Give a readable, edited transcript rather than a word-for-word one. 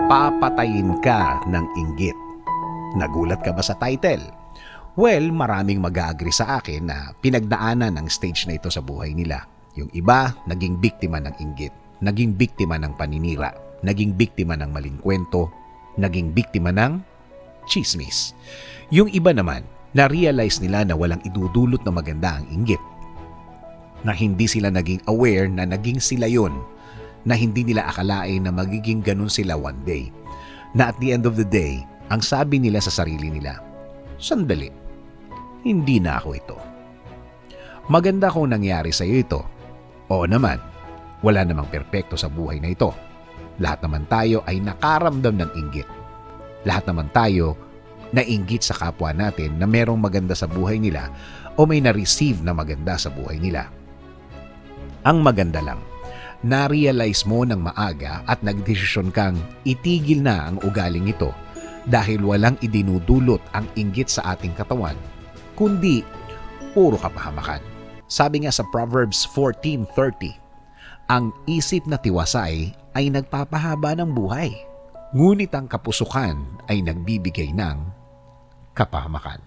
Papatayin ka ng inggit. Nagulat ka ba sa title? Well, maraming mag-agree sa akin na pinagdaanan ng stage na ito sa buhay nila. Yung iba, naging biktima ng inggit, naging biktima ng paninira, naging biktima ng maling kwento, naging biktima ng chismis. Yung iba naman, na-realize nila na walang idudulot na maganda ang inggit. Na hindi sila naging aware na naging sila yun. Na hindi nila akalain na magiging ganun sila one day. Na at the end of the day, ang sabi nila sa sarili nila, sandali, hindi na ako ito. Maganda kung nangyari sa iyo ito. Oo naman, wala namang perpekto sa buhay na ito. Lahat naman tayo ay nakaramdam ng inggit. Lahat naman tayo nainggit sa kapwa natin na merong maganda sa buhay nila o may na-receive na maganda sa buhay nila. Ang maganda lang, na-realize mo ng maaga at nagdesisyon kang itigil na ang ugaling ito dahil walang idinudulot ang inggit sa ating katawan, kundi puro kapahamakan. Sabi nga sa Proverbs 14:30, ang isip na tiwasay ay nagpapahaba ng buhay, ngunit ang kapusukan ay nagbibigay ng kapahamakan.